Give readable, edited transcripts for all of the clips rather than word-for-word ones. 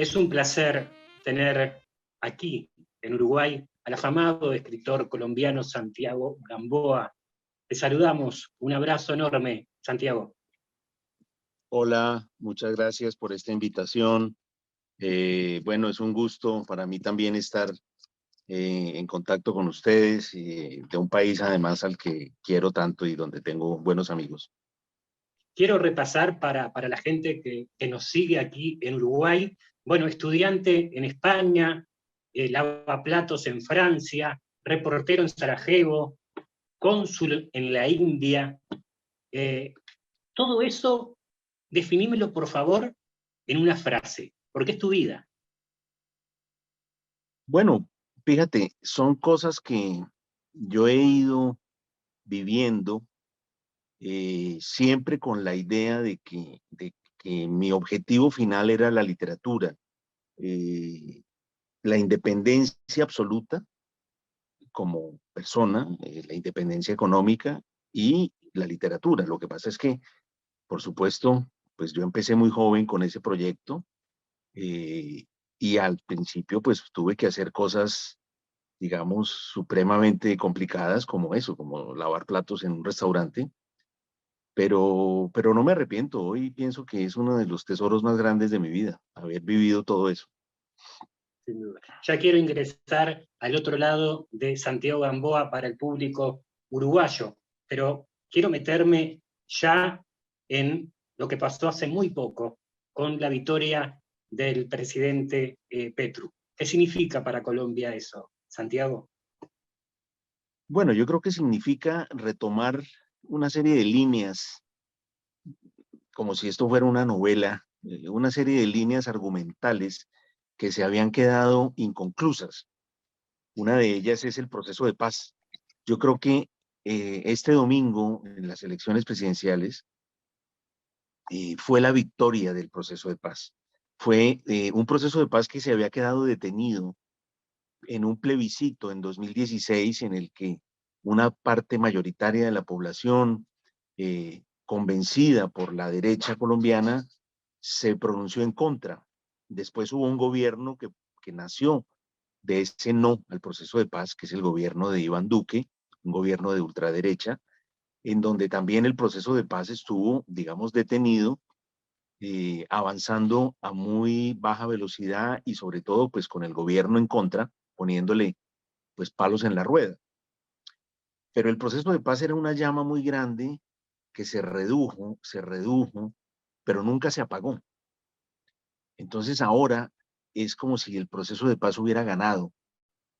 Es un placer tener aquí, en Uruguay, al afamado escritor colombiano Santiago Gamboa. Te saludamos, un abrazo enorme, Santiago. Hola, muchas gracias por esta invitación. Bueno, es un gusto para mí también estar en contacto con ustedes y de un país además al que quiero tanto y donde tengo buenos amigos. Quiero repasar para la gente que nos sigue aquí en Uruguay, bueno, estudiante en España, lavaplatos en Francia, reportero en Sarajevo, cónsul en la India. Todo eso, definímelo por favor en una frase, porque es tu vida. Bueno, fíjate, son cosas que yo he ido viviendo siempre con la idea de que mi objetivo final era la literatura, eh, la independencia absoluta como persona, la independencia económica y la literatura. Lo que pasa es que, por supuesto, pues yo empecé muy joven con ese proyecto eh, y al principio pues tuve que hacer cosas, digamos, supremamente complicadas como eso, como lavar platos en un restaurante, pero no me arrepiento. Hoy pienso que es uno de los tesoros más grandes de mi vida, haber vivido todo eso. Sin duda. Ya quiero ingresar al otro lado de Santiago Gamboa para el público uruguayo, pero quiero meterme ya en lo que pasó hace muy poco con la victoria del presidente Petru. ¿Qué significa para Colombia eso, Santiago? Bueno, yo creo que significa retomar una serie de líneas como si esto fuera una novela, una serie de líneas argumentales que se habían quedado inconclusas. Una de ellas es el proceso de paz. Yo creo que este domingo, en las elecciones presidenciales, fue la victoria del proceso de paz. Fue un proceso de paz que se había quedado detenido en un plebiscito en 2016 en el que una parte mayoritaria de la población, convencida por la derecha colombiana, se pronunció en contra. Después hubo un gobierno que nació de ese no al proceso de paz, que es el gobierno de Iván Duque, un gobierno de ultraderecha, en donde también el proceso de paz estuvo, digamos, detenido, avanzando a muy baja velocidad y sobre todo pues con el gobierno en contra, poniéndole pues palos en la rueda. Pero el proceso de paz era una llama muy grande que se redujo, pero nunca se apagó. Entonces ahora es como si el proceso de paz hubiera ganado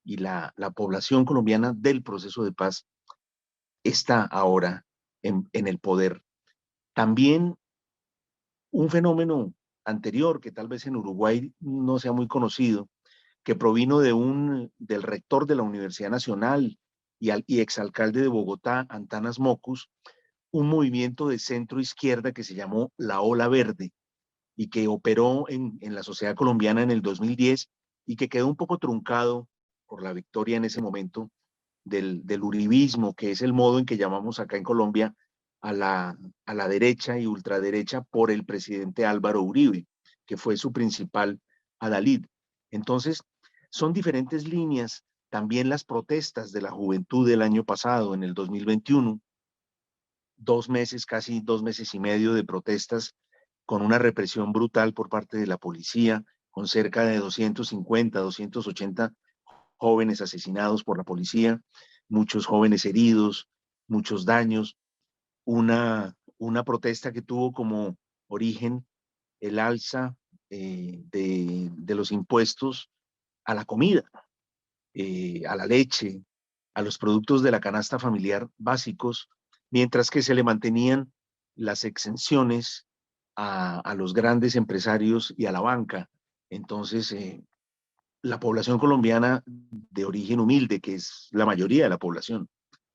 y la población colombiana del proceso de paz está ahora en el poder. También un fenómeno anterior que tal vez en Uruguay no sea muy conocido, que provino del rector de la Universidad Nacional y exalcalde de Bogotá, Antanas Mocus, un movimiento de centro izquierda que se llamó la Ola Verde y que operó en la sociedad colombiana en el 2010 y que quedó un poco truncado por la victoria en ese momento del uribismo, que es el modo en que llamamos acá en Colombia a la derecha y ultraderecha por el presidente Álvaro Uribe, que fue su principal adalid. Entonces, son diferentes líneas. También las protestas de la juventud del año pasado, en el 2021, 2 meses, casi 2 meses y medio de protestas con una represión brutal por parte de la policía, con cerca de 250, 280 jóvenes asesinados por la policía, muchos jóvenes heridos, muchos daños, una protesta que tuvo como origen el alza de los impuestos a la comida, a la leche, a los productos de la canasta familiar básicos, mientras que se le mantenían las exenciones a los grandes empresarios y a la banca. Entonces, la población colombiana de origen humilde, que es la mayoría de la población,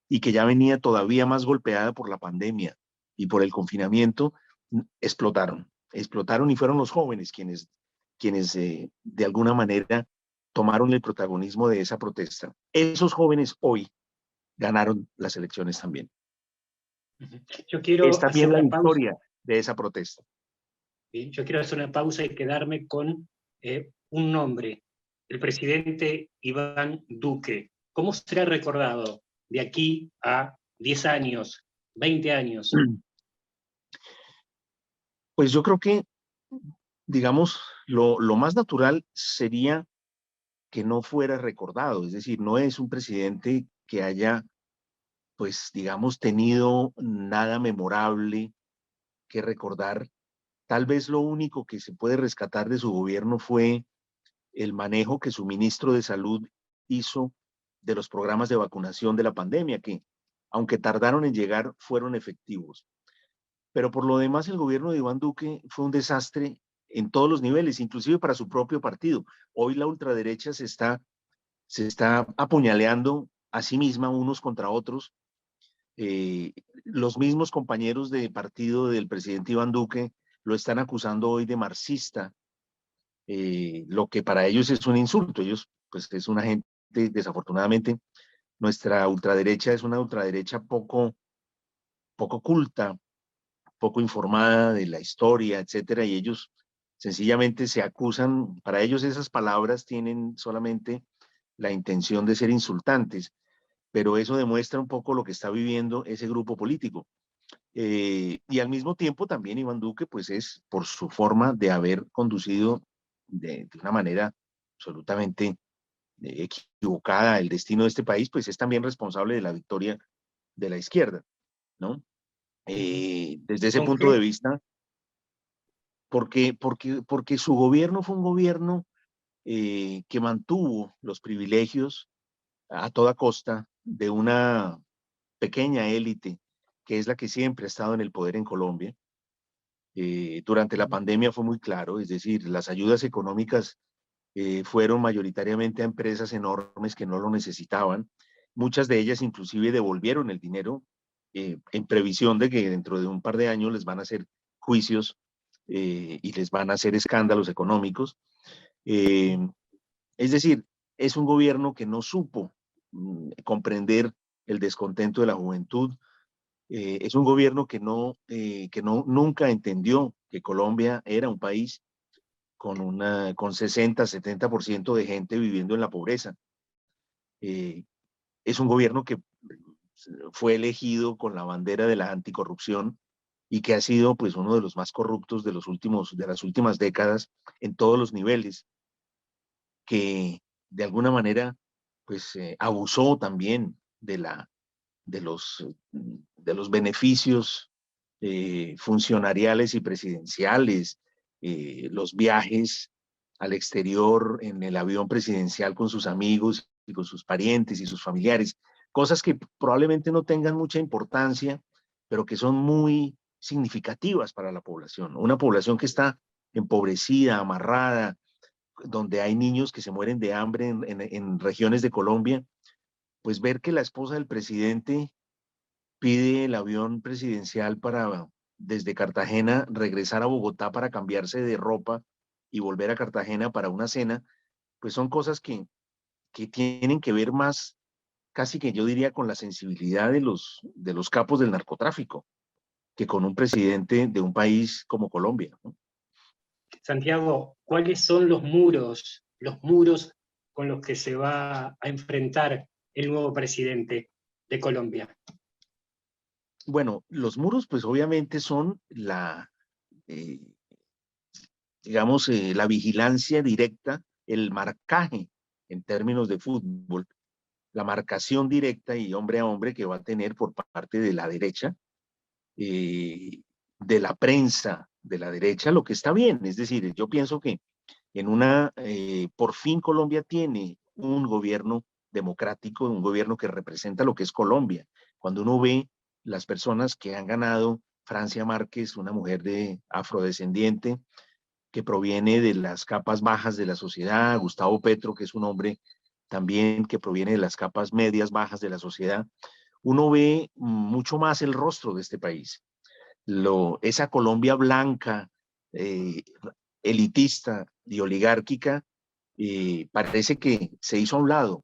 y que ya venía todavía más golpeada por la pandemia y por el confinamiento, explotaron y fueron los jóvenes quienes de alguna manera tomaron el protagonismo de esa protesta. Esos jóvenes hoy ganaron las elecciones también. Yo Es quiero hacer también la una pausa. victoria de esa protesta. ¿Sí? Yo quiero hacer una pausa y quedarme con un nombre, el presidente Iván Duque. ¿Cómo será recordado de aquí a 10 años, 20 años? Pues yo creo que, digamos, lo más natural sería que no fuera recordado, es decir, no es un presidente que haya, pues, digamos, tenido nada memorable que recordar. Tal vez lo único que se puede rescatar de su gobierno fue el manejo que su ministro de Salud hizo de los programas de vacunación de la pandemia, que aunque tardaron en llegar, fueron efectivos. Pero por lo demás, el gobierno de Iván Duque fue un desastre en todos los niveles, inclusive para su propio partido. Hoy la ultraderecha se está apuñaleando a sí misma unos contra otros. Los mismos compañeros de partido del presidente Iván Duque lo están acusando hoy de marxista, lo que para ellos es un insulto. Ellos, pues es una gente, desafortunadamente, nuestra ultraderecha es una ultraderecha poco culta, poco informada de la historia, etcétera, y ellos sencillamente se acusan, para ellos esas palabras tienen solamente la intención de ser insultantes, pero eso demuestra un poco lo que está viviendo ese grupo político. Y al mismo tiempo también Iván Duque, pues es por su forma de haber conducido de una manera absolutamente equivocada el destino de este país, pues es también responsable de la victoria de la izquierda, ¿no? Desde ese ¿Con punto de qué? vista, porque su gobierno fue un gobierno que mantuvo los privilegios a toda costa de una pequeña élite que es la que siempre ha estado en el poder en Colombia. Durante la pandemia fue muy claro, es decir, las ayudas económicas fueron mayoritariamente a empresas enormes que no lo necesitaban. Muchas de ellas inclusive devolvieron el dinero en previsión de que dentro de un par de años les van a hacer juicios y les van a hacer escándalos económicos. Eh, es decir, es un gobierno que no supo comprender el descontento de la juventud. Es un gobierno que no nunca entendió que Colombia era un país con 60-70% de gente viviendo en la pobreza. Eh, es un gobierno que fue elegido con la bandera de la anticorrupción y que ha sido pues uno de los más corruptos de las últimas décadas en todos los niveles, que de alguna manera pues abusó también de los beneficios funcionariales y presidenciales, los viajes al exterior en el avión presidencial con sus amigos y con sus parientes y sus familiares, cosas que probablemente no tengan mucha importancia, pero que son muy significativas para la población. Una población que está empobrecida, amarrada, donde hay niños que se mueren de hambre en regiones de Colombia, pues ver que la esposa del presidente pide el avión presidencial para desde Cartagena regresar a Bogotá para cambiarse de ropa y volver a Cartagena para una cena, pues son cosas que tienen que ver más, casi que yo diría, con la sensibilidad de los capos del narcotráfico, que con un presidente de un país como Colombia, ¿no? Santiago, ¿cuáles son los muros con los que se va a enfrentar el nuevo presidente de Colombia? Bueno, los muros, pues obviamente son eh, digamos, la vigilancia directa, el marcaje en términos de fútbol, la marcación directa y hombre a hombre que va a tener por parte de la derecha, de la prensa de la derecha, lo que está bien. Es decir, yo pienso que por fin Colombia tiene un gobierno democrático, un gobierno que representa lo que es Colombia. Cuando uno ve las personas que han ganado, Francia Márquez, una mujer de afrodescendiente, que proviene de las capas bajas de la sociedad, Gustavo Petro, que es un hombre también que proviene de las capas medias bajas de la sociedad, uno ve mucho más el rostro de este país. Esa Colombia blanca, eh, elitista y oligárquica, parece que se hizo a un lado,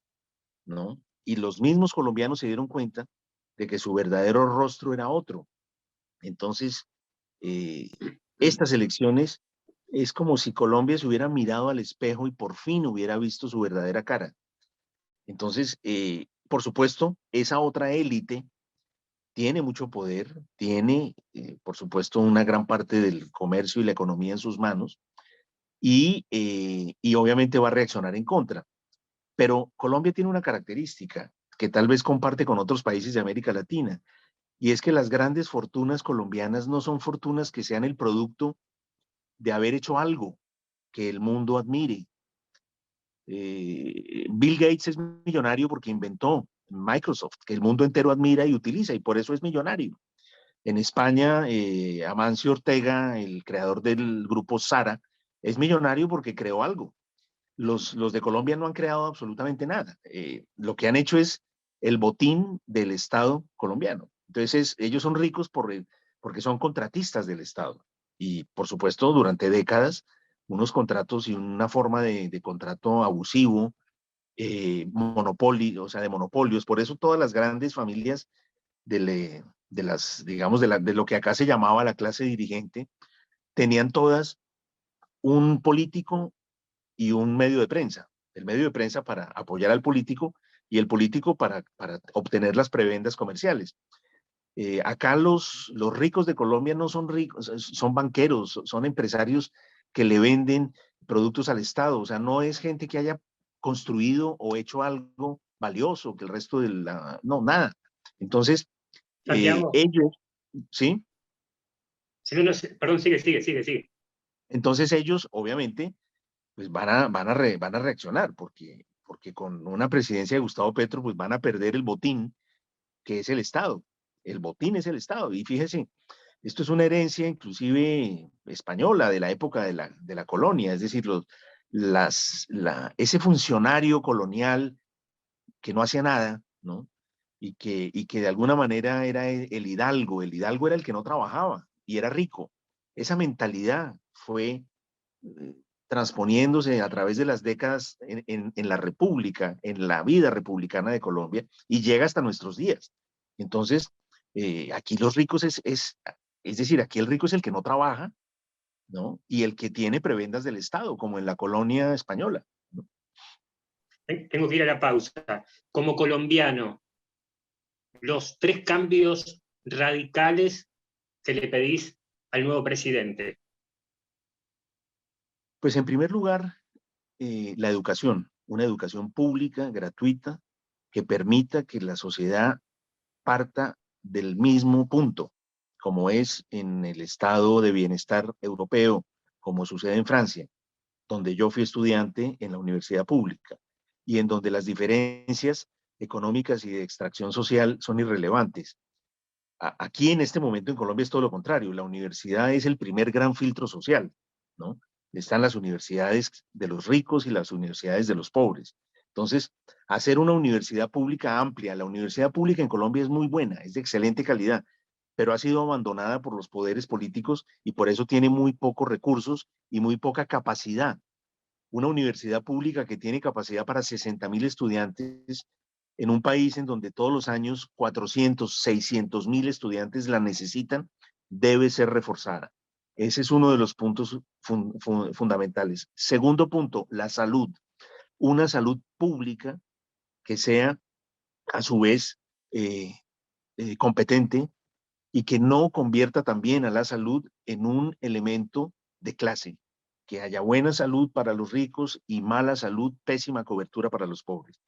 ¿no? Y los mismos colombianos se dieron cuenta de que su verdadero rostro era otro. Entonces, estas elecciones es como si Colombia se hubiera mirado al espejo y por fin hubiera visto su verdadera cara. Entonces, por supuesto, esa otra élite tiene mucho poder, tiene, por supuesto, una gran parte del comercio y la economía en sus manos y obviamente va a reaccionar en contra. Pero Colombia tiene una característica que tal vez comparte con otros países de América Latina, y es que las grandes fortunas colombianas no son fortunas que sean el producto de haber hecho algo que el mundo admire. Bill Gates es millonario porque inventó Microsoft, que el mundo entero admira y utiliza, y por eso es millonario. En España, Amancio Ortega, el creador del grupo Zara, es millonario porque creó algo. Los de Colombia no han creado absolutamente nada. Lo que han hecho es el botín del Estado colombiano. Entonces, ellos son ricos porque son contratistas del Estado. Y, por supuesto, durante décadas, unos contratos y una forma de contrato abusivo, monopolio, o sea, de monopolios. Por eso todas las grandes familias de las, digamos, de lo que acá se llamaba la clase dirigente, tenían todas un político y un medio de prensa. El medio de prensa para apoyar al político y el político para obtener las prebendas comerciales. Acá los ricos de Colombia no son ricos, son banqueros, son empresarios que le venden productos al Estado. O sea, no es gente que haya construido o hecho algo valioso que el resto de la... No, nada. Entonces, Santiago, ellos, ¿sí? si no, perdón, sigue. Entonces ellos, obviamente, pues van a reaccionar, porque con una presidencia de Gustavo Petro, pues van a perder el botín, que es el Estado. El botín es el Estado. Y fíjese, esto es una herencia inclusive española de la época de la colonia, es decir, ese funcionario colonial que no hacía nada, ¿no? Y que de alguna manera era el hidalgo era el que no trabajaba y era rico. Esa mentalidad fue transponiéndose a través de las décadas en la República, en la vida republicana de Colombia, y llega hasta nuestros días. Entonces, aquí los ricos es decir, aquí el rico es el que no trabaja, ¿no? Y el que tiene prebendas del Estado, como en la colonia española, ¿no? Tengo que ir a la pausa. Como colombiano, los 3 cambios radicales que le pedís al nuevo presidente. Pues en primer lugar, la educación, una educación pública, gratuita, que permita que la sociedad parta del mismo punto, como es en el estado de bienestar europeo, como sucede en Francia, donde yo fui estudiante en la universidad pública y en donde las diferencias económicas y de extracción social son irrelevantes. Aquí en este momento en Colombia es todo lo contrario. La universidad es el primer gran filtro social, ¿no? Están las universidades de los ricos y las universidades de los pobres. Entonces, hacer una universidad pública amplia, la universidad pública en Colombia es muy buena, es de excelente calidad, pero ha sido abandonada por los poderes políticos y por eso tiene muy pocos recursos y muy poca capacidad. Una universidad pública que tiene capacidad para 60.000 estudiantes en un país en donde todos los años 400, 600.000 estudiantes la necesitan, debe ser reforzada. Ese es uno de los puntos fundamentales. Segundo punto, la salud. Una salud pública que sea a su vez competente y que no convierta también a la salud en un elemento de clase, que haya buena salud para los ricos y mala salud, pésima cobertura para los pobres,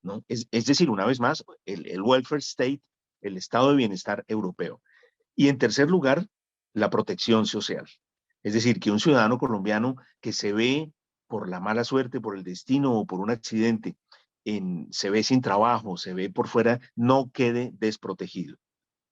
¿no? Es decir, una vez más, el welfare state, el estado de bienestar europeo. Y en tercer lugar, la protección social. Es decir, que un ciudadano colombiano que se ve por la mala suerte, por el destino o por un accidente, se ve sin trabajo, se ve por fuera, no quede desprotegido.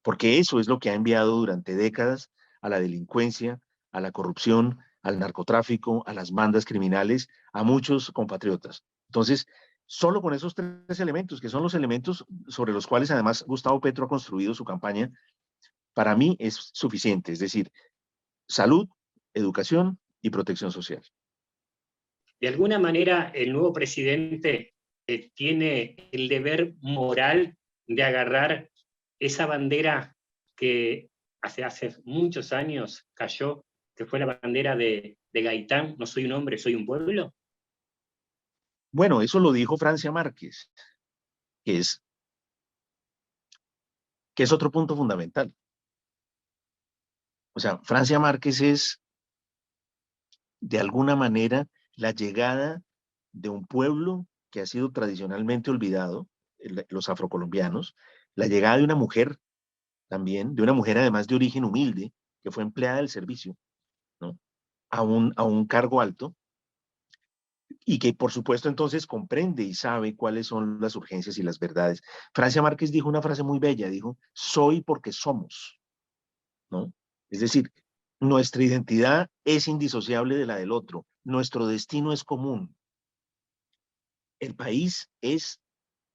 Porque eso es lo que ha enviado durante décadas a la delincuencia, a la corrupción, al narcotráfico, a las bandas criminales, a muchos compatriotas. Entonces, solo con esos 3 elementos, que son los elementos sobre los cuales además Gustavo Petro ha construido su campaña, para mí es suficiente. Es decir, salud, educación y protección social. De alguna manera, el nuevo presidente tiene el deber moral de agarrar esa bandera que hace muchos años cayó, que fue la bandera de Gaitán, no soy un hombre, soy un pueblo? Bueno, eso lo dijo Francia Márquez, que es, que es otro punto fundamental. O sea, Francia Márquez es, de alguna manera, la llegada de un pueblo que ha sido tradicionalmente olvidado, los afrocolombianos, la llegada de una mujer también, de una mujer además de origen humilde, que fue empleada del servicio, ¿no? A un cargo alto, y que por supuesto entonces comprende y sabe cuáles son las urgencias y las verdades. Francia Márquez dijo una frase muy bella, dijo, soy porque somos, ¿no? Es decir, nuestra identidad es indisociable de la del otro, nuestro destino es común. El país es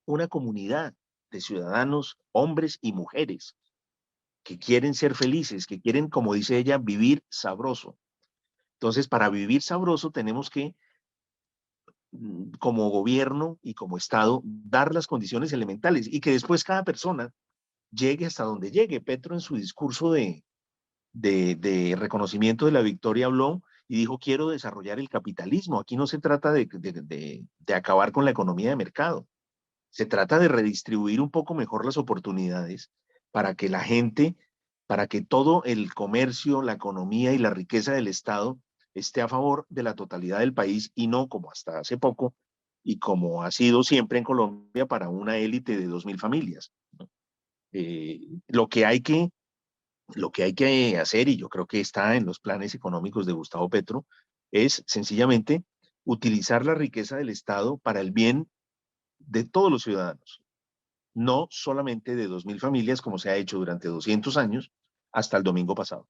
una comunidad de ciudadanos, hombres y mujeres, que quieren ser felices, que quieren, como dice ella, vivir sabroso. Entonces, para vivir sabroso tenemos que, como gobierno y como Estado, dar las condiciones elementales y que después cada persona llegue hasta donde llegue. Petro en su discurso de reconocimiento de la victoria habló y dijo, quiero desarrollar el capitalismo. Aquí no se trata de acabar con la economía de mercado. Se trata de redistribuir un poco mejor las oportunidades para que la gente, para que todo el comercio, la economía y la riqueza del Estado esté a favor de la totalidad del país y no como hasta hace poco y como ha sido siempre en Colombia para una élite de 2.000 familias, ¿no? Eh, lo que hay que lo que hay que hacer, y yo creo que está en los planes económicos de Gustavo Petro, es sencillamente utilizar la riqueza del Estado para el bien de todos los ciudadanos, no solamente de 2.000 familias como se ha hecho durante 200 años hasta el domingo pasado.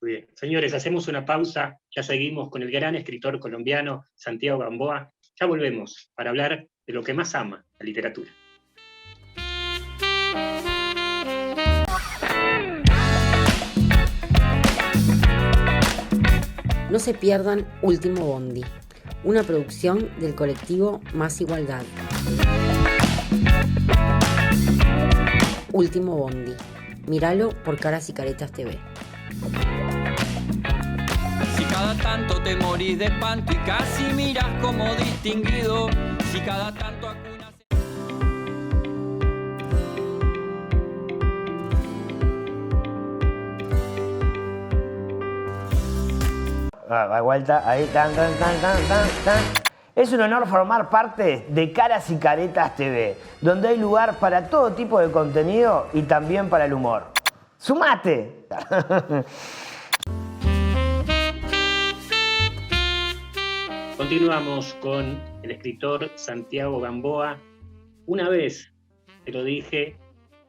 Muy bien. Señores, hacemos una pausa, ya seguimos con el gran escritor colombiano Santiago Gamboa. Ya volvemos para hablar de lo que más ama, la literatura. No se pierdan Último Bondi, una producción del colectivo Más Igualdad. Último Bondi. Míralo por Caras y Caretas TV. Si cada tanto te morís de espanto y casi miras como distinguido, si cada tanto acunas... A vuelta, ahí, tan. Es un honor formar parte de Caras y Caretas TV, donde hay lugar para todo tipo de contenido y también para el humor. ¡Sumate! Continuamos con el escritor Santiago Gamboa. Una vez te lo dije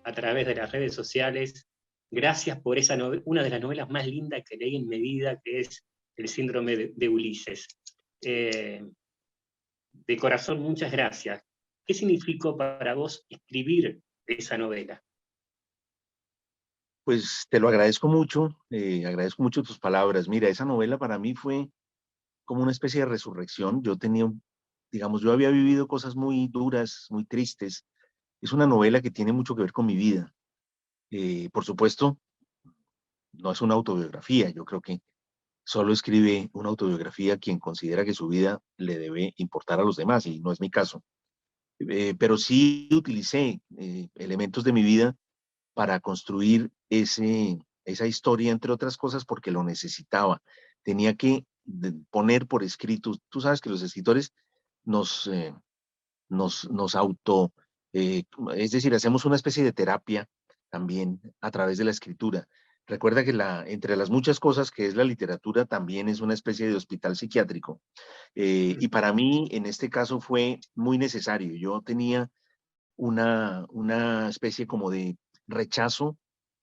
a través de las redes sociales, gracias por esa una de las novelas más lindas que leí en mi vida, que es El síndrome de Ulises. De corazón, muchas gracias. ¿Qué significó para vos escribir esa novela? Pues te lo agradezco mucho tus palabras. Mira, esa novela para mí fue como una especie de resurrección. Yo tenía, digamos, yo había vivido cosas muy duras, muy tristes. Es una novela que tiene mucho que ver con mi vida. Por supuesto, no es una autobiografía. Yo creo que solo escribe una autobiografía quien considera que su vida le debe importar a los demás, y no es mi caso. Pero sí utilicé elementos de mi vida para construir esa historia, entre otras cosas, porque lo necesitaba. Tenía que poner por escrito. Tú sabes que los escritores nos, nos auto, es decir, hacemos una especie de terapia también a través de la escritura. Recuerda que entre las muchas cosas que es la literatura, también es una especie de hospital psiquiátrico. Y para mí, en este caso, fue muy necesario. Yo tenía una especie como de rechazo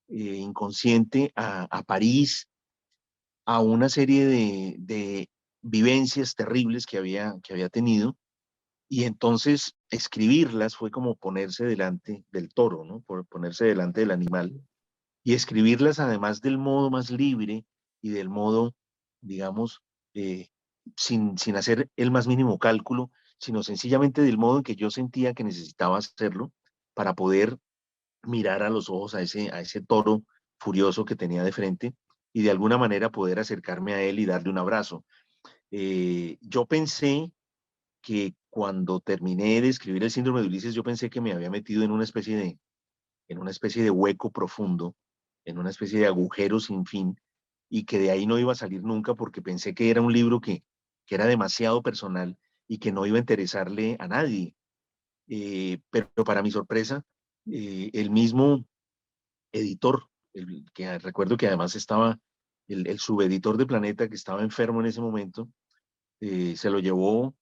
inconsciente a París, a una serie de vivencias terribles que había tenido, y entonces escribirlas fue como ponerse delante del toro, ¿no? Ponerse delante del animal, y escribirlas además del modo más libre y del modo, digamos, eh, sin hacer el más mínimo cálculo, sino sencillamente del modo en que yo sentía que necesitaba hacerlo para poder mirar a los ojos a ese toro furioso que tenía de frente y de alguna manera poder acercarme a él y darle un abrazo. Yo pensé que cuando terminé de escribir el síndrome de Ulises, yo pensé que me había metido en una especie de hueco profundo, en una especie de agujero sin fin, y que de ahí no iba a salir nunca porque pensé que era un libro que era demasiado personal y que no iba a interesarle a nadie. Pero para mi sorpresa, el mismo editor, que recuerdo que además estaba el subeditor de Planeta, que estaba enfermo en ese momento, se lo llevó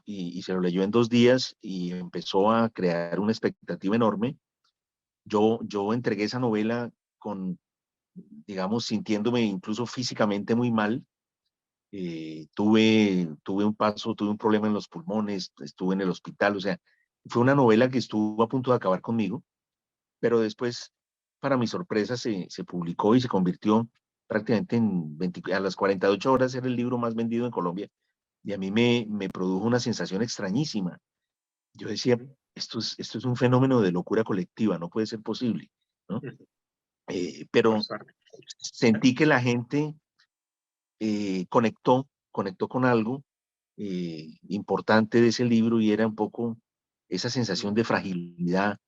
y se lo leyó en 2 días y empezó a crear una expectativa enorme. Yo entregué esa novela con, digamos, sintiéndome incluso físicamente muy mal. Tuve un problema en los pulmones, estuve en el hospital, o sea, fue una novela que estuvo a punto de acabar conmigo, pero después, para mi sorpresa, se publicó y se convirtió prácticamente a las 48 horas era el libro más vendido en Colombia, y a mí me produjo una sensación extrañísima. Yo decía, esto es un fenómeno de locura colectiva, no puede ser posible, ¿no? Por Pero suerte. sentí que la gente conectó con algo importante de ese libro, y era un poco esa sensación de fragilidad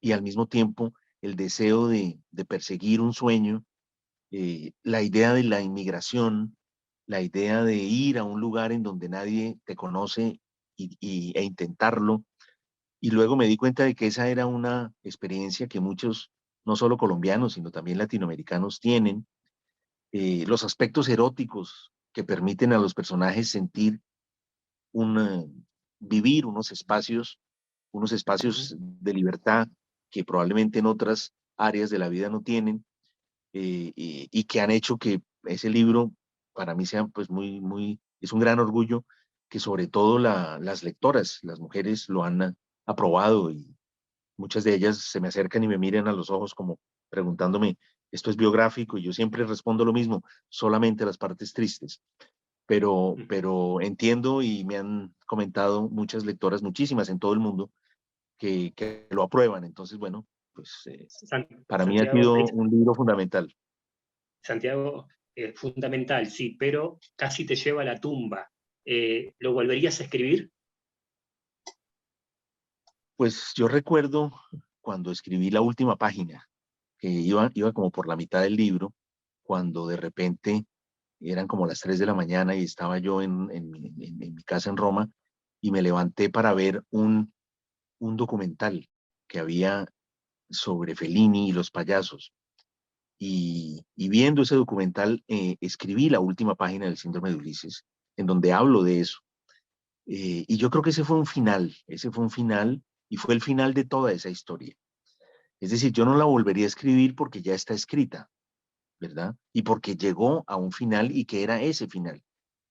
y al mismo tiempo el deseo de perseguir un sueño, la idea de la inmigración, la idea de ir a un lugar en donde nadie te conoce e intentarlo. Y luego me di cuenta de que esa era una experiencia que muchos, no solo colombianos, sino también latinoamericanos tienen. Los aspectos eróticos que permiten a los personajes sentir una, vivir unos espacios de libertad que probablemente en otras áreas de la vida no tienen, y que han hecho que ese libro para mí sea pues es un gran orgullo que sobre todo las lectoras, las mujeres lo han aprobado, y muchas de ellas se me acercan y me miran a los ojos como preguntándome, ¿esto es biográfico? Y yo siempre respondo lo mismo, solamente las partes tristes. Pero entiendo, y me han comentado muchas lectoras, muchísimas en todo el mundo, que lo aprueban. Entonces, bueno, pues para mí ha Santiago, sido un libro fundamental. Santiago, fundamental, sí, pero casi te lleva a la tumba. ¿Lo volverías a escribir? Pues yo recuerdo cuando escribí la última página, que iba como por la mitad del libro, cuando de repente eran como las 3 de la mañana y estaba yo en mi casa en Roma, y me levanté para ver un documental que había sobre Fellini y los payasos. Y viendo ese documental, escribí la última página del Síndrome de Ulises, en donde hablo de eso. Y yo creo que ese fue un final, y fue el final de toda esa historia. Es decir, yo no la volvería a escribir porque ya está escrita, ¿verdad? Y porque llegó a un final, y que era ese final,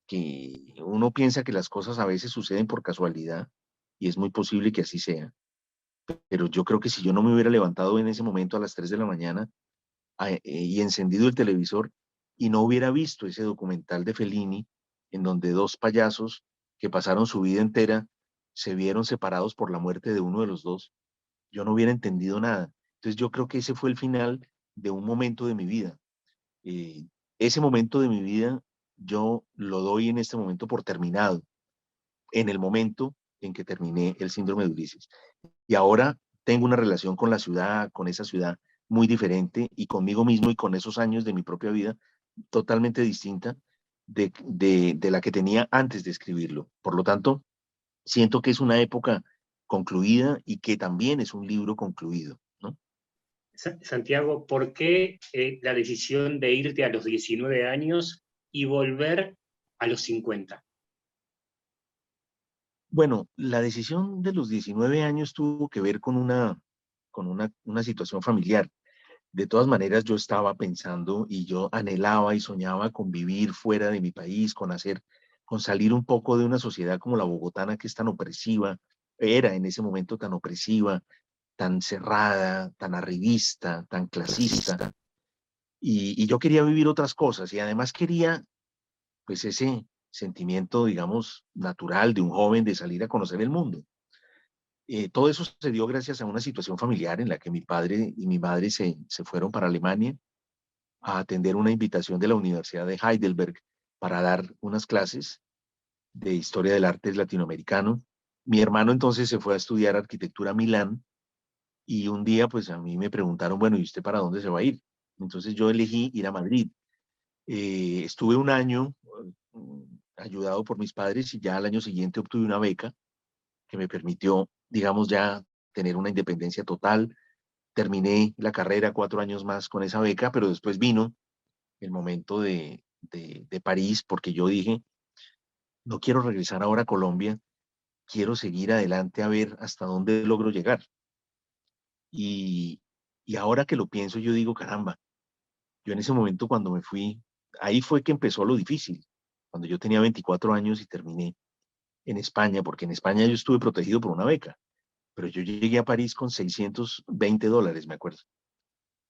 que uno piensa que las cosas a veces suceden por casualidad, y es muy posible que así sea. Pero yo creo que si yo no me hubiera levantado en ese momento a las 3 de la mañana y encendido el televisor, y no hubiera visto ese documental de Fellini, en donde dos payasos que pasaron su vida entera se vieron separados por la muerte de uno de los dos, yo no hubiera entendido nada. Entonces yo creo que ese fue el final de un momento de mi vida. Eh, Ese momento de mi vida yo lo doy en este momento por terminado, en el momento en que terminé el síndrome de Ulises. Y ahora tengo una relación con la ciudad, con esa ciudad, muy diferente, y conmigo mismo y con esos años de mi propia vida totalmente distinta de la que tenía antes de escribirlo. Por lo tanto, siento que es una época concluida y que también es un libro concluido, ¿no? Santiago, ¿por qué la decisión de irte a los 19 años y volver a los 50? Bueno, la decisión de los 19 años tuvo que ver con una situación familiar. De todas maneras, yo estaba pensando y yo anhelaba y soñaba con vivir fuera de mi país, con salir un poco de una sociedad como la bogotana, que es tan opresiva, era en ese momento tan opresiva, tan cerrada, tan arribista, tan clasista. Y yo quería vivir otras cosas, y además quería, pues, ese sentimiento, digamos, natural de un joven de salir a conocer el mundo. Todo eso se dio gracias a una situación familiar en la que mi padre y mi madre se fueron para Alemania a atender una invitación de la Universidad de Heidelberg para dar unas clases de historia del arte latinoamericano. Mi hermano entonces se fue a estudiar arquitectura a Milán y un día pues a mí me preguntaron, bueno, ¿y usted para dónde se va a ir? Entonces yo elegí ir a Madrid. Estuve un año ayudado por mis padres y ya al año siguiente obtuve una beca que me permitió, digamos, ya tener una independencia total. Terminé la carrera 4 años más con esa beca, pero después vino el momento de París, porque yo dije, no quiero regresar ahora a Colombia, quiero seguir adelante a ver hasta dónde logro llegar. Y, y ahora que lo pienso, yo digo, caramba, yo en ese momento cuando me fui, ahí fue que empezó lo difícil, cuando yo tenía 24 años y terminé en España, porque en España yo estuve protegido por una beca, pero yo llegué a París con $620, me acuerdo.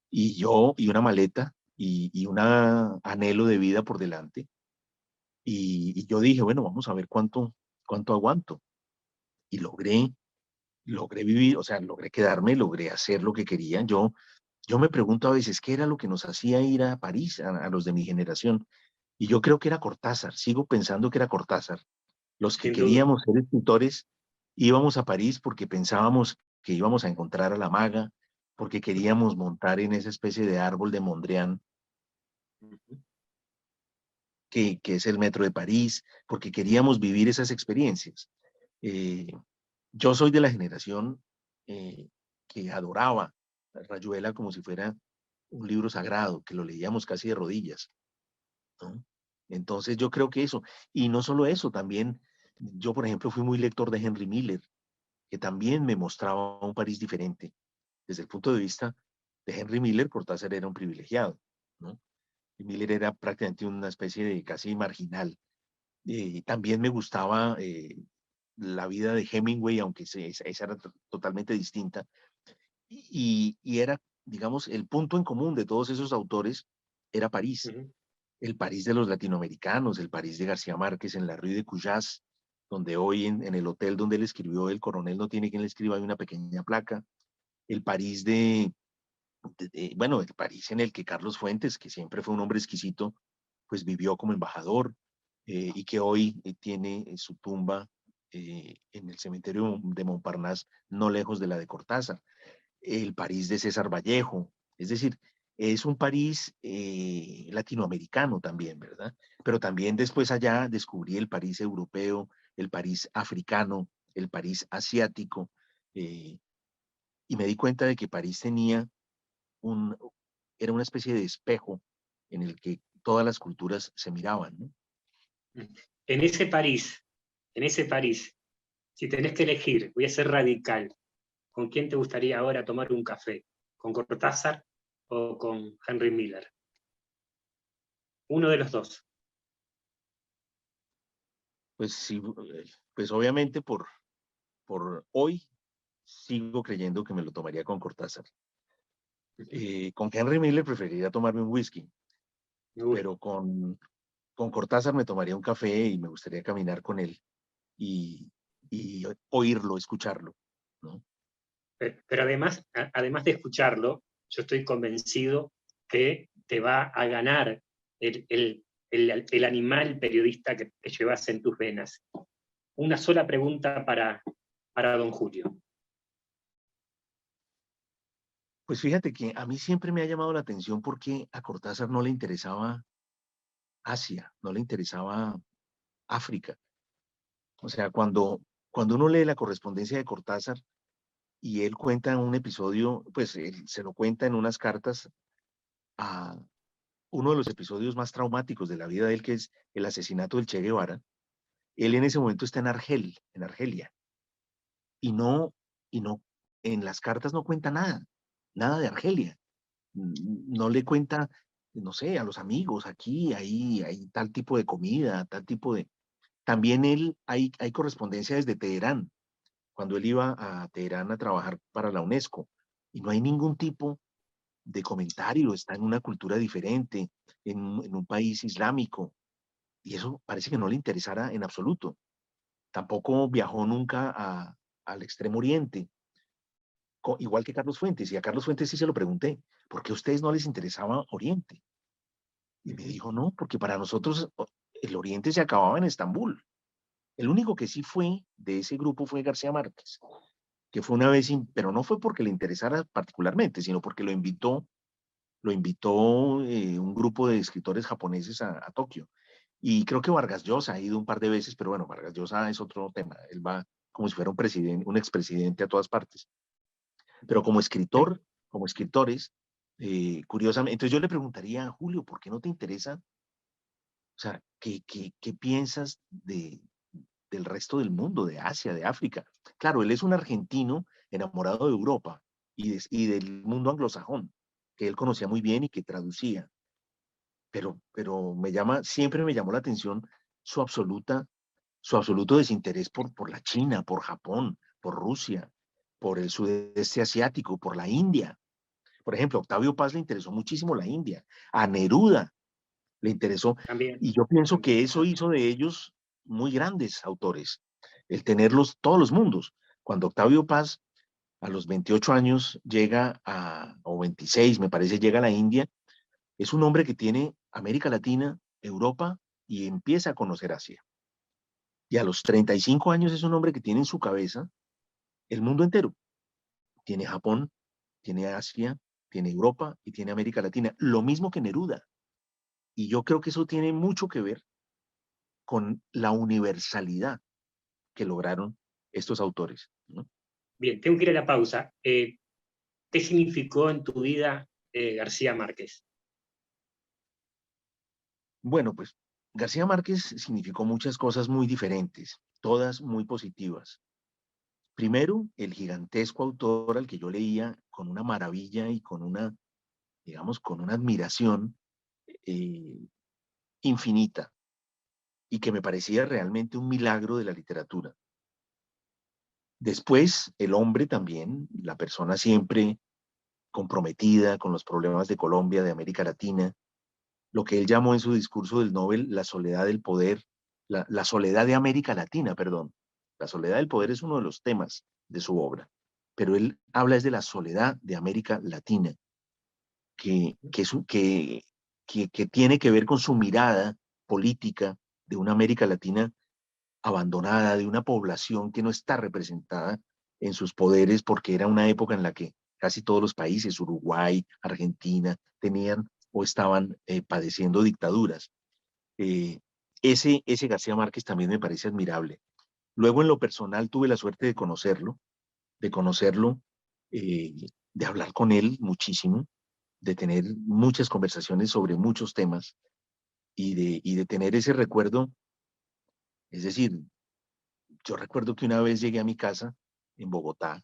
Y una maleta y un anhelo de vida por delante. Y yo dije, bueno, vamos a ver cuánto aguanto. Y logré vivir, o sea, logré quedarme, logré hacer lo que quería. Yo me pregunto a veces, ¿qué era lo que nos hacía ir a París a los de mi generación? Y yo creo que era Cortázar, sigo pensando que era Cortázar. Los que Sin duda. queríamos ser escritores íbamos a París porque pensábamos que íbamos a encontrar a la maga, porque queríamos montar en esa especie de árbol de Mondrian, que es el metro de París, porque queríamos vivir esas experiencias. Eh, yo soy de la generación que adoraba Rayuela como si fuera un libro sagrado, que lo leíamos casi de rodillas, ¿no? Entonces yo creo que eso, y no solo eso, también yo, por ejemplo, fui muy lector de Henry Miller, que también me mostraba un París diferente. Desde el punto de vista de Henry Miller, Cortázar era un privilegiado, ¿no? Y Miller era prácticamente una especie de casi marginal. Y también me gustaba la vida de Hemingway, aunque esa era totalmente distinta. Y era, digamos, el punto en común de todos esos autores era París. El París de los latinoamericanos, el París de García Márquez en la Rue de Cujas, donde hoy en el hotel donde él escribió El coronel no tiene quien le escriba, hay una pequeña placa. El París bueno, el París en el que Carlos Fuentes, que siempre fue un hombre exquisito, pues vivió como embajador y que hoy tiene su tumba en el cementerio de Montparnasse, no lejos de la de Cortázar. El París de César Vallejo, es decir, es un París latinoamericano también, ¿verdad? Pero también después allá descubrí el París europeo, el París africano, el París asiático, y me di cuenta de que París era una especie de espejo en el que todas las culturas se miraban, ¿no? En ese París, si tenés que elegir, voy a ser radical, ¿con quién te gustaría ahora tomar un café? ¿Con Cortázar o con Henry Miller? Uno de los dos. Pues sí, pues obviamente por hoy sigo creyendo que me lo tomaría con Cortázar. Con Henry Miller preferiría tomarme un whisky, pero con Cortázar me tomaría un café y me gustaría caminar con él y oírlo, escucharlo, ¿no? Pero además de escucharlo, yo estoy convencido que te va a ganar el animal periodista que llevas en tus venas. Una sola pregunta para don Julio. Pues fíjate que a mí siempre me ha llamado la atención porque a Cortázar no le interesaba Asia, no le interesaba África. O sea, cuando uno lee la correspondencia de Cortázar y él cuenta un episodio, pues él se lo cuenta en unas cartas a uno de los episodios más traumáticos de la vida de él, que es el asesinato del Che Guevara. Él en ese momento está en Argelia, y no, en las cartas no cuenta nada de Argelia. No le cuenta, no sé, a los amigos, aquí hay tal tipo de comida, tal tipo de... También hay correspondencia desde Teherán, cuando él iba a Teherán a trabajar para la UNESCO, y no hay ningún tipo de comentario, está en una cultura diferente, en un país islámico, y eso parece que no le interesara en absoluto. Tampoco viajó nunca al Extremo Oriente, igual que Carlos Fuentes, y a Carlos Fuentes sí se lo pregunté, ¿por qué a ustedes no les interesaba Oriente? Y me dijo, no, porque para nosotros el Oriente se acababa en Estambul. El único que sí fue de ese grupo fue García Márquez, que fue una vez, pero no fue porque le interesara particularmente, sino porque lo invitó un grupo de escritores japoneses a Tokio. Y creo que Vargas Llosa ha ido un par de veces, pero bueno, Vargas Llosa es otro tema. Él va como si fuera un expresidente a todas partes. Pero como escritor, como escritores, curiosamente, entonces yo le preguntaría a Julio, ¿por qué no te interesa? O sea, ¿qué piensas del resto del mundo, de Asia, de África? Claro, él es un argentino enamorado de Europa y del mundo anglosajón, que él conocía muy bien y que traducía. Pero siempre me llamó la atención su absoluto desinterés por la China, por Japón, por Rusia, por el sudeste asiático, por la India. Por ejemplo, a Octavio Paz le interesó muchísimo la India, a Neruda le interesó, También, y yo pienso también. que eso hizo de ellos muy grandes autores, el tenerlos todos los mundos. Cuando Octavio Paz a los 28 años llega o 26 me parece, llega a la India, es un hombre que tiene América Latina, Europa y empieza a conocer Asia. Y a los 35 años es un hombre que tiene en su cabeza el mundo entero. Tiene Japón, tiene Asia, tiene Europa y tiene América Latina. Lo mismo que Neruda. Y yo creo que eso tiene mucho que ver con la universalidad que lograron estos autores, ¿no? Bien, tengo que ir a la pausa. ¿Qué significó en tu vida García Márquez? Bueno, pues García Márquez significó muchas cosas muy diferentes, todas muy positivas. Primero, el gigantesco autor al que yo leía con una maravilla y con una, digamos, con una admiración eh, infinita y que me parecía realmente un milagro de la literatura. Después, el hombre también, la persona siempre comprometida con los problemas de Colombia, de América Latina, lo que él llamó en su discurso del Nobel la soledad del poder, la soledad de América Latina, perdón. La soledad del poder es uno de los temas de su obra, pero él habla es de la soledad de América Latina, que tiene que ver con su mirada política de una América Latina abandonada, de una población que no está representada en sus poderes, porque era una época en la que casi todos los países, Uruguay, Argentina, tenían o estaban padeciendo dictaduras. Eh, ese García Márquez también me parece admirable. Luego, en lo personal, tuve la suerte de conocerlo, eh, de hablar con él muchísimo, de tener muchas conversaciones sobre muchos temas y de tener ese recuerdo. Es decir, yo recuerdo que una vez llegué a mi casa en Bogotá.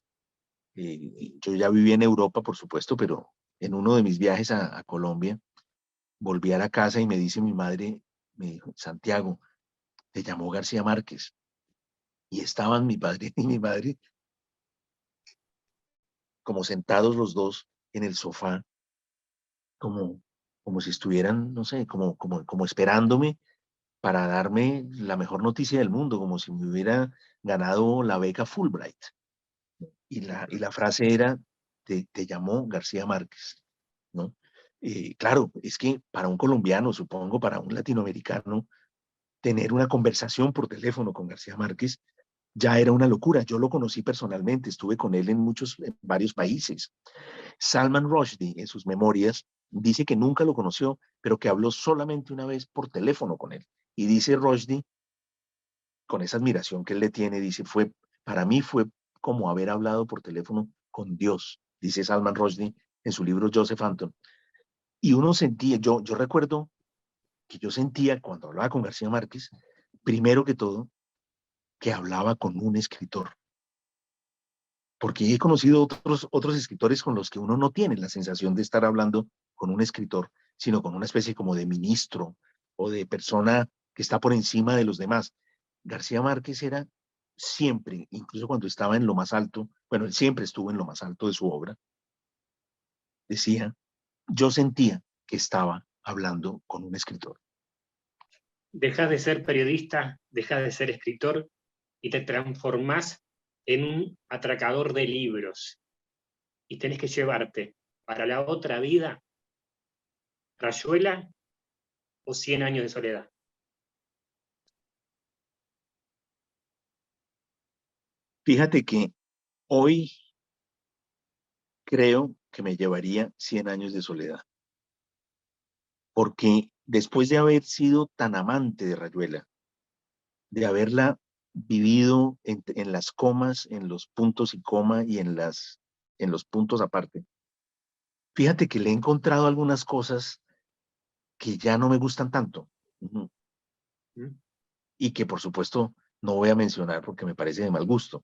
Yo ya vivía en Europa, por supuesto, pero en uno de mis viajes a Colombia, volví a la casa y me dice mi madre, me dijo, Santiago, te llamó García Márquez. Y estaban mi padre y mi madre como sentados los dos en el sofá, como, como si estuvieran, no sé, como esperándome para darme la mejor noticia del mundo, como si me hubiera ganado la beca Fulbright. Y la frase era, te llamó García Márquez, ¿no? Claro, es que para un colombiano, supongo, para un latinoamericano, tener una conversación por teléfono con García Márquez ya era una locura. Yo lo conocí personalmente, estuve con él en varios países. Salman Rushdie, en sus memorias, dice que nunca lo conoció, pero que habló solamente una vez por teléfono con él. Y dice Rushdie, con esa admiración que él le tiene, dice, para mí fue como haber hablado por teléfono con Dios, dice Salman Rushdie en su libro Joseph Anton. Y uno sentía, yo recuerdo que yo sentía cuando hablaba con García Márquez, primero que todo, que hablaba con un escritor. Porque he conocido otros escritores con los que uno no tiene la sensación de estar hablando con un escritor, sino con una especie como de ministro o de persona que está por encima de los demás. García Márquez era siempre, incluso cuando estaba en lo más alto, bueno, él siempre estuvo en lo más alto de su obra, decía, yo sentía que estaba hablando con un escritor. Dejas de ser periodista, dejas de ser escritor y te transformás en un atracador de libros. Y tenés que llevarte para la otra vida Rayuela o 100 años de soledad? Fíjate que hoy creo que me llevaría 100 años de soledad, porque después de haber sido tan amante de Rayuela, de haberla vivido en las comas, en los puntos y coma y en los puntos aparte, fíjate que le he encontrado algunas cosas que ya no me gustan tanto. Ujú. ¿Mm? Y que por supuesto no voy a mencionar porque me parece de mal gusto.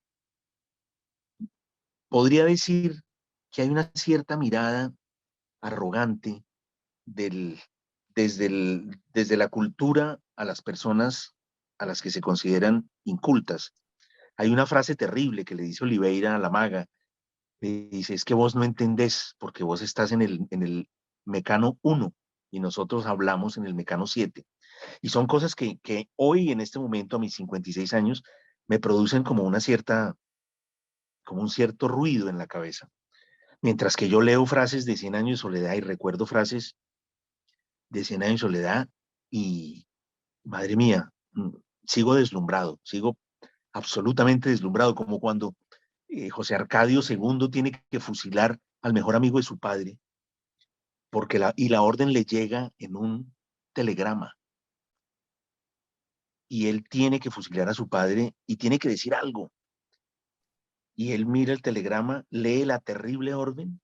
Podría decir que hay una cierta mirada arrogante del, desde la cultura a las personas a las que se consideran incultas. Hay una frase terrible que le dice Oliveira a la maga. Le dice, es que vos no entendés porque vos estás en el mecano 1 y nosotros hablamos en el mecano 7. Y son cosas que hoy, en este momento, a mis 56 años, me producen como un cierto ruido en la cabeza. Mientras que yo leo frases de 100 años de soledad y recuerdo frases de 100 años de soledad y, madre mía, sigo deslumbrado, sigo absolutamente deslumbrado, como cuando José Arcadio II tiene que fusilar al mejor amigo de su padre, porque la orden le llega en un telegrama. Y él tiene que fusilar a su padre y tiene que decir algo. Y él mira el telegrama, lee la terrible orden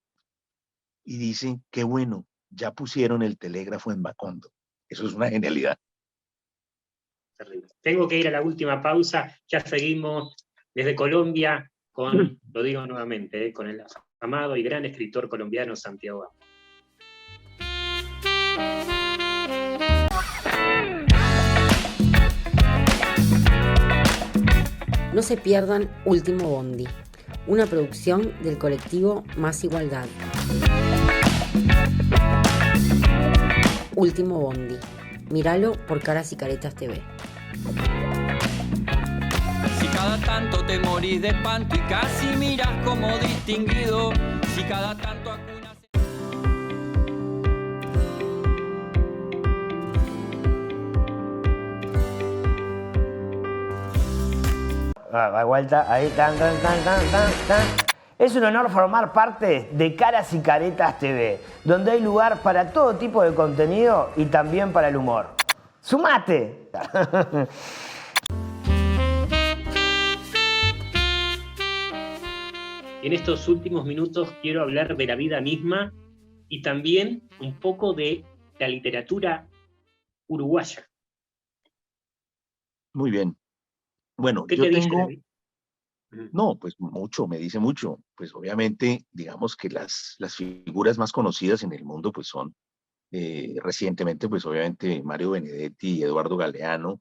y dice, qué bueno, ya pusieron el telégrafo en Macondo. Eso es una genialidad. Terrible. Tengo que ir a la última pausa, ya seguimos desde Colombia con, lo digo nuevamente, con el amado y gran escritor colombiano Santiago. No se pierdan Último Bondi, una producción del colectivo Más Igualdad. Último Bondi. Míralo por Caras y Caretas TV. Si cada tanto te morís de espanto y casi miras como distinguido, si cada tanto acunas... Da vuelta, ahí, tan, tan, tan, tan, tan, tan. Es un honor formar parte de Caras y Caretas TV, donde hay lugar para todo tipo de contenido y también para el humor. ¡Sumate! En estos últimos minutos quiero hablar de la vida misma y también un poco de la literatura uruguaya. Muy bien. Bueno, ¿Qué yo te dice tengo... la vida? No, pues mucho, me dice mucho. Pues obviamente, digamos que las figuras más conocidas en el mundo pues son recientemente, pues obviamente Mario Benedetti y Eduardo Galeano,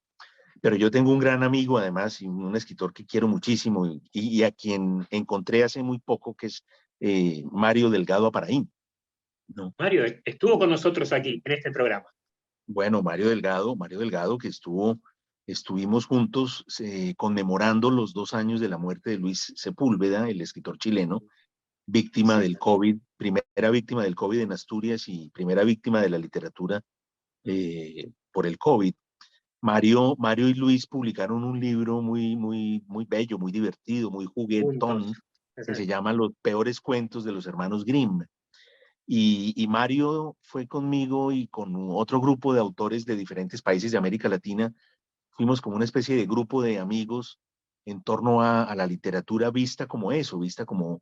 pero yo tengo un gran amigo además y un escritor que quiero muchísimo y a quien encontré hace muy poco, que es Mario Delgado Aparaín, ¿no? Mario estuvo con nosotros aquí, en este programa. Bueno, Mario Delgado que estuvimos juntos conmemorando los 2 años de la muerte de Luis Sepúlveda, el escritor chileno, víctima del COVID, primera víctima del COVID en Asturias y primera víctima de la literatura por el COVID. Mario y Luis publicaron un libro muy, muy, muy bello, muy divertido, muy juguetón, que se llama Los peores cuentos de los hermanos Grimm. Y Mario fue conmigo y con otro grupo de autores de diferentes países de América Latina. Fuimos como una especie de grupo de amigos en torno a la literatura vista como eso, vista como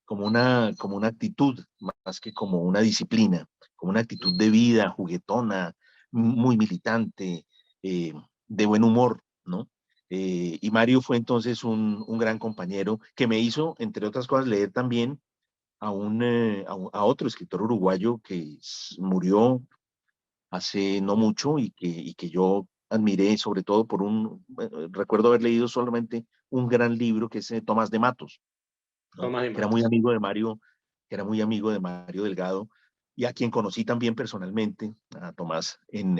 una actitud, más que como una disciplina, como una actitud de vida, juguetona, muy militante, de buen humor, ¿no? Y Mario fue entonces un gran compañero que me hizo, entre otras cosas, leer también a otro escritor uruguayo que murió hace no mucho y que yo admiré sobre todo recuerdo haber leído solamente un gran libro que es Tomás de Matos, ¿no? Tomás de Que era Matos. muy amigo de Mario, que era muy amigo de Mario Delgado y a quien conocí también personalmente, a Tomás, en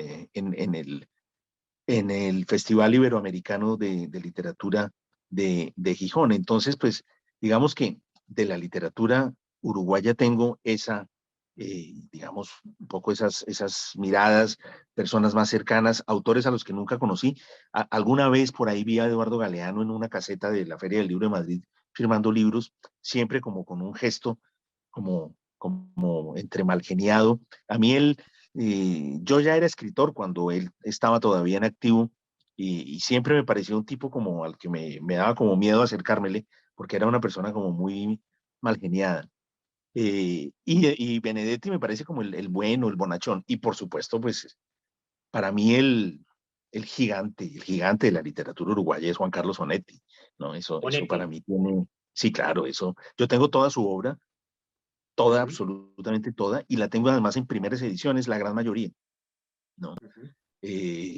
el Festival Iberoamericano de Literatura de Gijón. Entonces, pues, digamos que de la literatura uruguaya tengo esa digamos, un poco esas miradas, personas más cercanas, autores a los que nunca conocí. Alguna vez por ahí vi a Eduardo Galeano en una caseta de la Feria del Libro de Madrid firmando libros, siempre como con un gesto como entre malgeniado. A mí yo ya era escritor cuando él estaba todavía en activo y siempre me pareció un tipo como al que me daba como miedo acercármele porque era una persona como muy malgeniada. Y Benedetti me parece como el bueno, el bonachón. Y por supuesto, pues para mí el gigante de la literatura uruguaya es Juan Carlos Onetti, ¿no? Eso para Onetti. mí tiene, sí, claro, eso. Yo tengo toda su obra, toda, Ujú, absolutamente toda, y la tengo además en primeras ediciones, la gran mayoría, ¿no? ujú.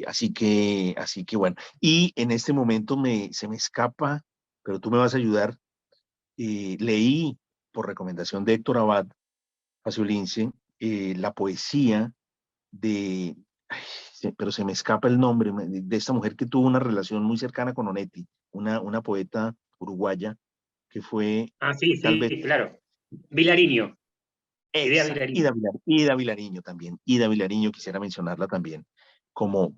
Así que bueno. Y en este momento se me escapa, pero tú me vas a ayudar. Leí, por recomendación de Héctor Abad Faciolince, la poesía de, ay, pero se me escapa el nombre, de esta mujer que tuvo una relación muy cercana con Onetti, una poeta uruguaya que fue Ah, sí, tal vez sí, claro. Vilariño, Idea esa, Vilariño. Ida Vilariño también, Ida Vilariño quisiera mencionarla también como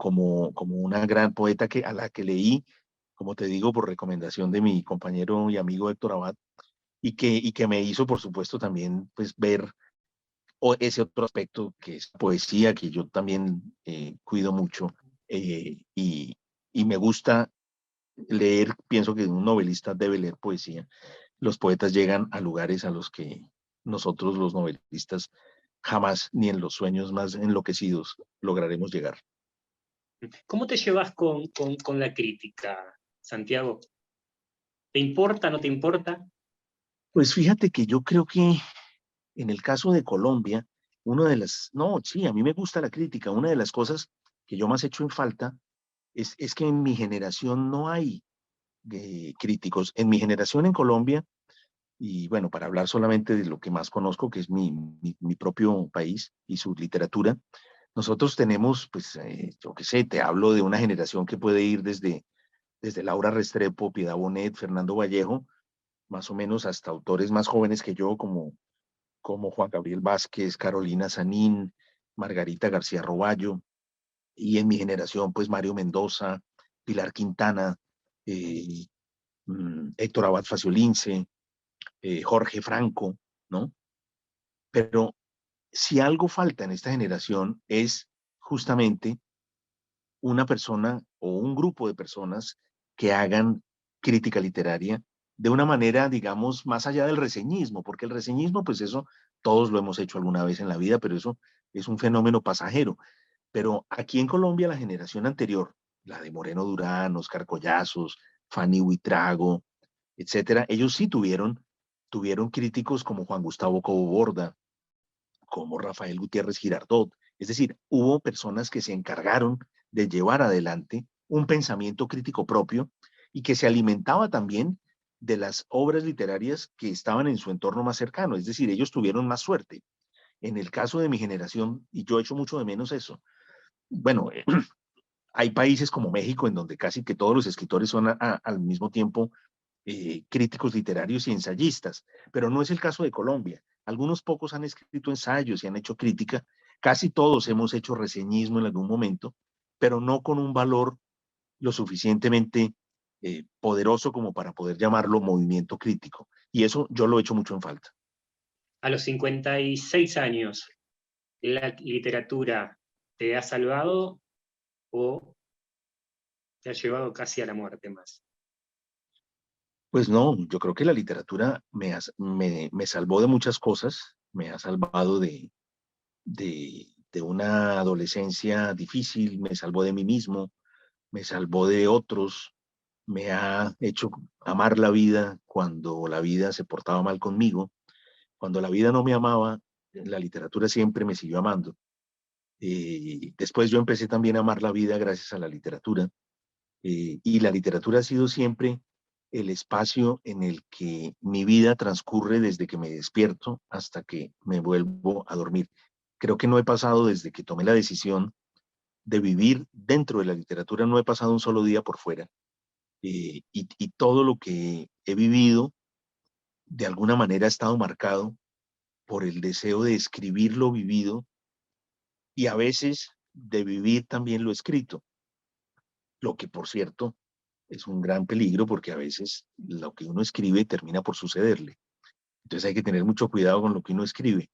una gran poeta a la que leí, como te digo, por recomendación de mi compañero y amigo Héctor Abad, y que me hizo, por supuesto, también pues ver ese otro aspecto que es poesía, que yo también cuido mucho y me gusta leer, pienso que un novelista debe leer poesía. Los poetas llegan a lugares a los que nosotros los novelistas jamás, ni en los sueños más enloquecidos, lograremos llegar. ¿Cómo te llevas con la crítica, Santiago? ¿Te importa, no te importa? Pues fíjate que yo creo que en el caso de Colombia, no, sí, a mí me gusta la crítica, una de las cosas que yo más echo en falta es que en mi generación no hay críticos. En mi generación en Colombia, y bueno, para hablar solamente de lo que más conozco, que es mi propio país y su literatura, nosotros tenemos, pues, yo qué sé, te hablo de una generación que puede ir desde Laura Restrepo, Piedad Bonet, Fernando Vallejo, más o menos hasta autores más jóvenes que yo, como Juan Gabriel Vázquez, Carolina Sanín, Margarita García Roballo, y en mi generación, pues Mario Mendoza, Pilar Quintana, eh, Héctor Abad Faciolince, Jorge Franco, ¿no? Pero si algo falta en esta generación es justamente una persona o un grupo de personas que hagan crítica literaria de una manera, digamos, más allá del reseñismo, porque el reseñismo, pues eso todos lo hemos hecho alguna vez en la vida, pero eso es un fenómeno pasajero. Pero aquí en Colombia, la generación anterior, la de Moreno Durán, Oscar Collazos, Fanny Huitrago, etcétera, ellos sí tuvieron críticos como Juan Gustavo Cobo Borda, como Rafael Gutiérrez Girardot. Es decir, hubo personas que se encargaron de llevar adelante un pensamiento crítico propio y que se alimentaba también de las obras literarias que estaban en su entorno más cercano. Es decir, ellos tuvieron más suerte. En el caso de mi generación, y yo echo mucho de menos eso, bueno, hay países como México en donde casi que todos los escritores son al mismo tiempo críticos literarios y ensayistas, pero no es el caso de Colombia. Algunos pocos han escrito ensayos y han hecho crítica, casi todos hemos hecho reseñismo en algún momento, pero no con un valor lo suficientemente poderoso como para poder llamarlo movimiento crítico. Y eso yo lo echo mucho en falta. A los 56 años, ¿la literatura te ha salvado o te ha llevado casi a la muerte más? Pues no, yo creo que la literatura me salvó de muchas cosas, me ha salvado de una adolescencia difícil, me salvó de mí mismo, me salvó de otros, me ha hecho amar la vida cuando la vida se portaba mal conmigo, cuando la vida no me amaba, la literatura siempre me siguió amando. Después yo empecé también a amar la vida gracias a la literatura, y la literatura ha sido siempre el espacio en el que mi vida transcurre desde que me despierto hasta que me vuelvo a dormir. Creo que no he pasado desde que tomé la decisión de vivir dentro de la literatura, no he pasado un solo día por fuera. Y todo lo que he vivido de alguna manera ha estado marcado por el deseo de escribir lo vivido y a veces de vivir también lo escrito, lo que por cierto es un gran peligro porque a veces lo que uno escribe termina por sucederle. Entonces hay que tener mucho cuidado con lo que uno escribe,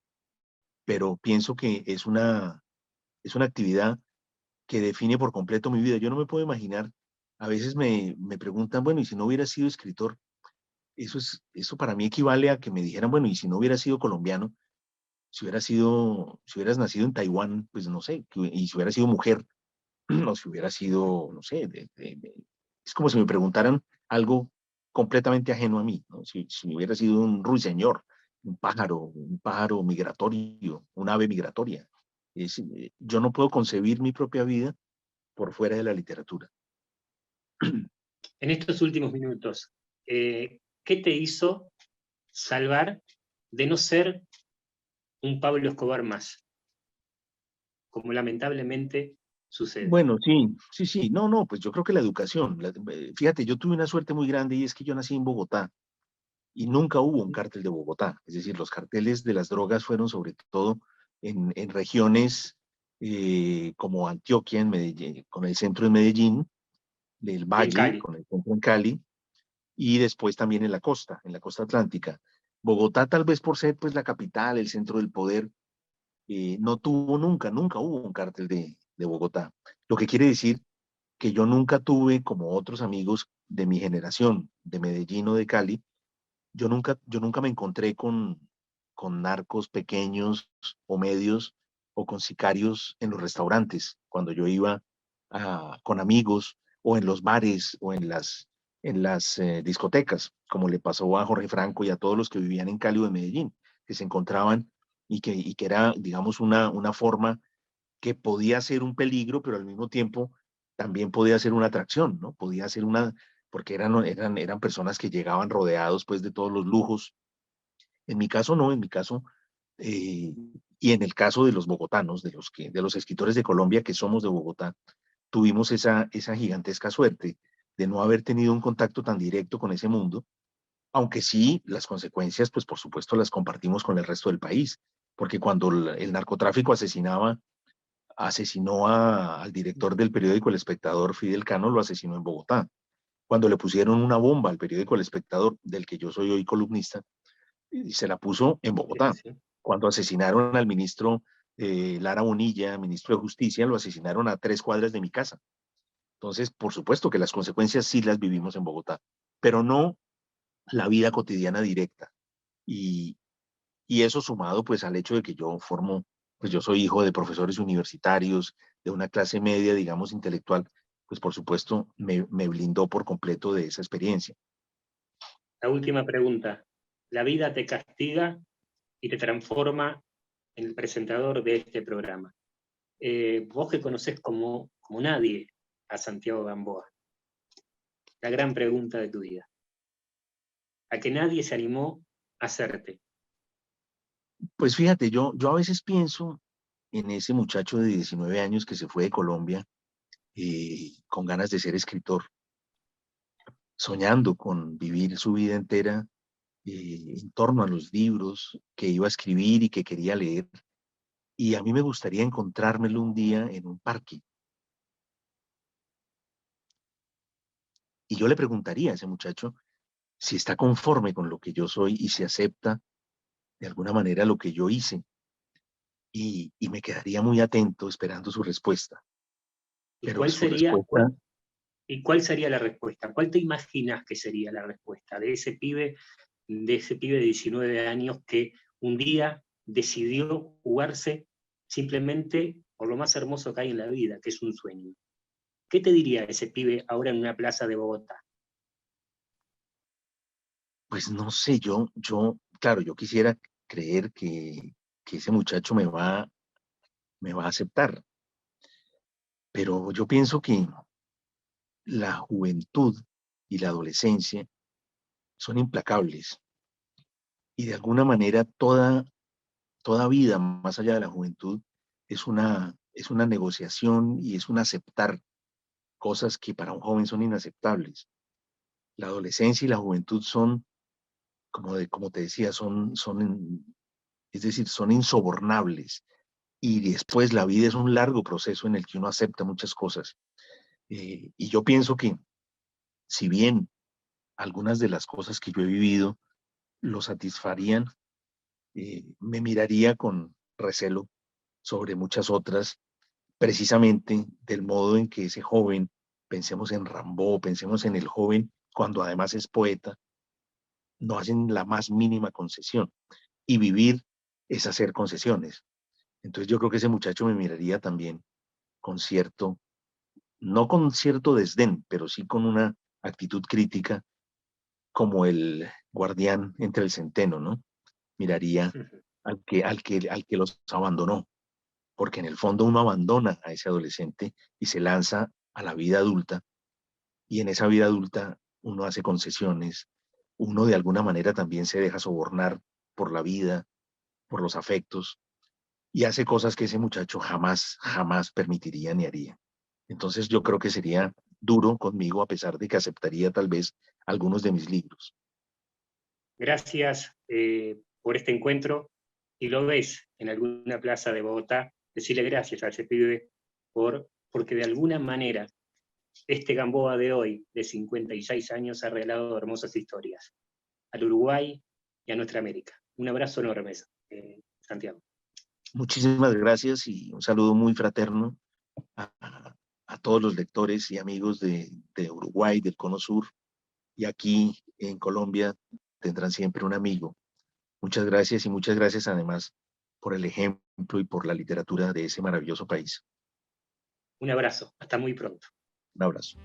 pero pienso que es una actividad que define por completo mi vida. Yo no me puedo imaginar, a veces me preguntan, bueno, ¿y si no hubiera sido escritor? Eso para mí equivale a que me dijeran, bueno, ¿y si no hubiera sido colombiano? Si hubieras nacido en Taiwán, pues no sé, y si hubiera sido mujer, o si hubiera sido, no sé, es como si me preguntaran algo completamente ajeno a mí, ¿no? Si hubiera sido un ruiseñor, un pájaro migratorio, un ave migratoria. Yo no puedo concebir mi propia vida por fuera de la literatura. En estos últimos minutos, ¿qué te hizo salvar de no ser un Pablo Escobar más? Como lamentablemente sucede. Bueno, sí, no, pues yo creo que la educación, fíjate, yo tuve una suerte muy grande y es que yo nací en Bogotá y nunca hubo un cártel de Bogotá, es decir, los carteles de las drogas fueron sobre todo en regiones como Antioquia, en Medellín, con el centro en Medellín, del Y en Valle, Cali. con el centro en Cali, y después también en la costa atlántica. Bogotá tal vez por ser pues la capital, el centro del poder, no tuvo nunca hubo un cártel de Bogotá. Lo que quiere decir que yo nunca tuve, como otros amigos de mi generación, de Medellín o de Cali, yo nunca me encontré con narcos pequeños o medios o con sicarios en los restaurantes, cuando yo iba con amigos o en los bares o en las discotecas, como le pasó a Jorge Franco y a todos los que vivían en Cali o en Medellín, que se encontraban y que era, digamos, una forma que podía ser un peligro, pero al mismo tiempo también podía ser una atracción, ¿no? Podía ser porque eran personas que llegaban rodeados pues de todos los lujos. En mi caso no, en mi caso, eh, y en el caso de los bogotanos, de los escritores de Colombia que somos de Bogotá, tuvimos esa gigantesca suerte de no haber tenido un contacto tan directo con ese mundo, aunque sí las consecuencias, pues por supuesto las compartimos con el resto del país, porque cuando el narcotráfico asesinó al director del periódico El Espectador, Fidel Cano, lo asesinó en Bogotá. Cuando le pusieron una bomba al periódico El Espectador, del que yo soy hoy columnista, y se la puso en Sí, Bogotá. sí. Cuando asesinaron al ministro Lara Bonilla, ministro de Justicia, lo asesinaron a 3 cuadras de mi casa. Entonces, por supuesto que las consecuencias sí las vivimos en Bogotá, pero no la vida cotidiana directa. Y, y eso sumado pues al hecho de que pues yo soy hijo de profesores universitarios, de una clase media, digamos, intelectual, pues por supuesto me blindó por completo de esa experiencia. La última pregunta. La vida te castiga y te transforma en el presentador de este programa. Vos que conocés como nadie a Santiago Gamboa, la gran pregunta de tu vida. A que nadie se animó a hacerte. Pues fíjate, yo a veces pienso en ese muchacho de 19 años que se fue de Colombia con ganas de ser escritor, soñando con vivir su vida entera en torno a los libros que iba a escribir y que quería leer. Y a mí me gustaría encontrármelo un día en un parque. Y yo le preguntaría a ese muchacho si está conforme con lo que yo soy y si acepta de alguna manera lo que yo hice. Y me quedaría muy atento esperando su respuesta. ¿Y Pero cuál su sería, respuesta, cuál sería la respuesta? ¿Cuál te imaginas que sería la respuesta de ese pibe de 19 años que un día decidió jugarse simplemente por lo más hermoso que hay en la vida, que es un sueño? ¿Qué te diría ese pibe ahora en una plaza de Bogotá? pues no sé, claro, yo quisiera creer que ese muchacho me va a aceptar, pero yo pienso que la juventud y la adolescencia son implacables y de alguna manera toda vida más allá de la juventud es una negociación y es un aceptar cosas que para un joven son inaceptables. La adolescencia y la juventud son, como te decía, son es decir, son insobornables. Y después la vida es un largo proceso en el que uno acepta muchas cosas. Y yo pienso que, si bien algunas de las cosas que yo he vivido lo satisfarían, me miraría con recelo sobre muchas otras, precisamente del modo en que ese joven, pensemos en Rimbaud, pensemos en el joven, cuando además es poeta, no hacen la más mínima concesión. Y vivir es hacer concesiones. Entonces yo creo que ese muchacho me miraría también con cierto, no con cierto desdén, pero sí con una actitud crítica, como el guardián entre el centeno, ¿no? Miraría al que los abandonó, porque en el fondo uno abandona a ese adolescente y se lanza a la vida adulta, y en esa vida adulta uno hace concesiones, uno de alguna manera también se deja sobornar por la vida, por los afectos, y hace cosas que ese muchacho jamás, jamás permitiría ni haría. Entonces yo creo que sería duro conmigo, a pesar de que aceptaría tal vez algunos de mis libros. Gracias por este encuentro. Si lo ves en alguna plaza de Bogotá, decirle gracias a ese pibe porque de alguna manera este Gamboa de hoy, de 56 años, ha regalado hermosas historias al Uruguay y a nuestra América. Un abrazo enorme, Santiago. Muchísimas gracias y un saludo muy fraterno a todos los lectores y amigos de Uruguay, del Cono Sur, y aquí en Colombia tendrán siempre un amigo. Muchas gracias, y muchas gracias además por el ejemplo y por la literatura de ese maravilloso país. Un abrazo, hasta muy pronto. Un abrazo.